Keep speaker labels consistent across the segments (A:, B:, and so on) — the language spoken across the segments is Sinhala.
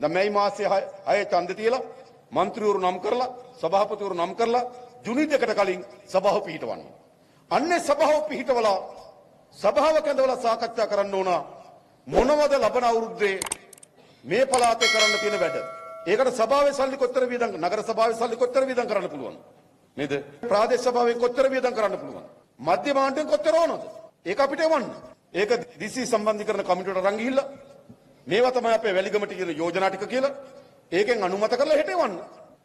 A: දැන් මේ මාසේ 6 ඡන්ද තියලා മന്ത്രിවරු නම් කරලා සභාපතිවරු නම් කරලා ජුනි 2කට කලින් සභාව පිහිටවන්න. අන්නේ සභාව පිහිටවලා සභාව කැඳවලා සාකච්ඡා කරන්න ඕන මොනවද ලබන අවුරුද්දේ මේ පළාතේ කරන්න තියෙන වැඩ. ඒකට සභාවේ සල්ලි කොච්චර වියදම් නගර සභාවේ සල්ලි කොච්චර වියදම් කරන්න පුළුවන් නේද? ප්‍රාදේශ සභාවෙන් කොච්චර වියදම් කරන්න පුළුවන්? මධ්‍යම ආණ්ඩුවෙන් කොච්චර ඕනද? ඒක අපිට එවන්න. ඒක දිසි සම්බන්ධීකරණ කමිටුවට අරන් ගිහිල්ලා මේවා තමයි අපේ වැලිගමට කියන යෝජනා ටික කියලා ඒකෙන් අනුමත කරලා හෙට එවන්න.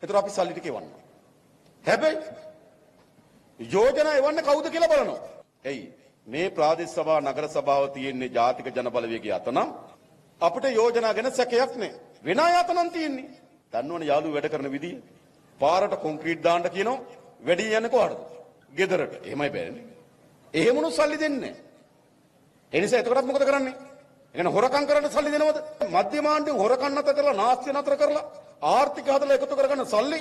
A: ඒතර අපි සල්ලි ටික එවන්න. හැබැයි යෝජනා එවන්න කවුද කියලා බලනවා. එයි මේ ප්‍රාදේශ සභා නගර සභාව තියෙන්නේ ජාතික ජන බලවේගය අත නම් අපිට යෝජනා ගැන සැකයක් නැහැ. වෙන ආයතනන් තියෙන්නේ. දන්නවනේ යාළුවෝ වැඩ කරන විදිය. පාරට කොන්ක්‍රීට් දාන්න කියනවා වැඩි යන්නේ කොහටද? ගෙදරට. එහෙමයි බෑනේ. එහෙමනු සල්ලි දෙන්නේ නැහැ. ඒ නිසා එතකොටත් මොකද කරන්නේ? එහෙනම් හොරකම් කරන්න සල්ලි දෙනවද? මධ්‍යම ආණ්ඩුවෙන් හොරකම් නැතර කරලා නාස්ති නැතර කරලා ආර්ථික හදලා එකතු කරගන්න සල්ලි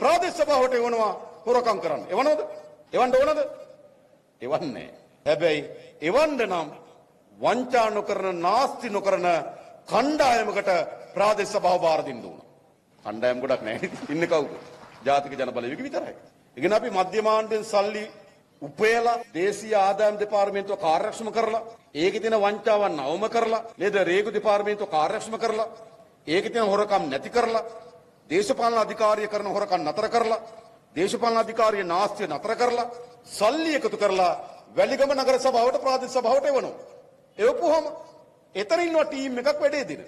A: ප්‍රාදේශ සභාවට එවනවා හොරකම් කරන්න. එවනවද? එවන්න ඕනද? එවන්නේ. හැබැයි එවන්න නම් වංචා නොකරන නාස්ති නොකරන කණ්ඩායමකට ප්‍රාදේශ සභාව බාර දෙන්න ඕන. කණ්ඩායම් ගොඩක් නැහැ. ඉන්නේ කවුද? ජාතික ජන බලවේගය විතරයි. ඉතින් අපි මධ්‍යම ආණ්ඩුවෙන් සල්ලි උපයලා දේශීය ආදායම් දෙපාර්තමේන්තුව කාර්යක්ෂම කරලා ඒකේ තියෙන වංචාවන් අවම කරලා නේද රේගු දෙපාර්තමේන්තුව කාර්යක්ෂම කරලා ඒකේ තියෙන හොරකම් නැති කරලා දේශපාලන අධිකාරිය කරන හොරකම් නතර කරලා දේශපාලන අධිකාරිය නාස්තිය නතර කරලා සල්ලි එකතු කරලා වැලිගම නගර සභාවට ප්‍රාදේශ සභාවට එවනවා. එවපුවම එතන ඉන්නවා ටීම් එකක් වැඩේ දෙන.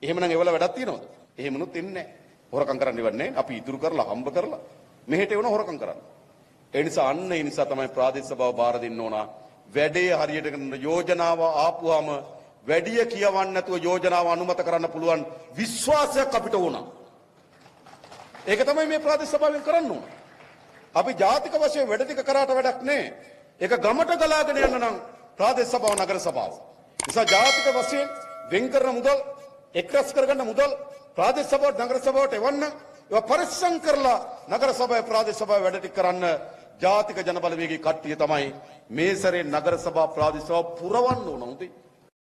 A: එහෙමනම් ඒවල වැඩක් තියනවද? එහෙමනුත් ඉන්නේ නැහැ. හොරකම් කරන්න ඉවන්නේ අපි ඉතුරු කරලා හම්බ කරලා මෙහෙට එවන හොරකම් කරන්න. ඒ නිසා තමයි ප්‍රාදේශ සභාව බාර දෙන්න ඕන. වැඩේ හරියට කරන යෝජනාව ආපුවාම වැඩිය කියවන්න නැතුව යෝජනාව අනුමත කරන්න පුළුවන් විශ්වාසයක් අපිට ඕන. ඒක තමයි මේ ප්‍රාදේශ සභාවෙන් කරන්න ඕන. අපි ජාතික වශයෙන් වැඩ ටික කරාට වැඩක් නැහැ. ඒක ගමට ගලාගෙන යන්න නම් ප්‍රාදේශ සභාව නගර සභාව. නිසා ජාතික වශයෙන් වෙන් කරන මුදල් එක්රැස් කරගන්න මුදල් ප්‍රාදේශ සභාවට නගර සභාවට එවන්න ඒවා පරිස්සම් කරලා නගර සභාවේ ප්‍රාදේශ සභාවේ වැඩ ටික කරන්න ජාතික ජන බලවේගයේ කට්ටිය තමයි මේ සැරේ නගර සභා ප්‍රාදේශ සභාව පුරවන්න ඕන උන්ට.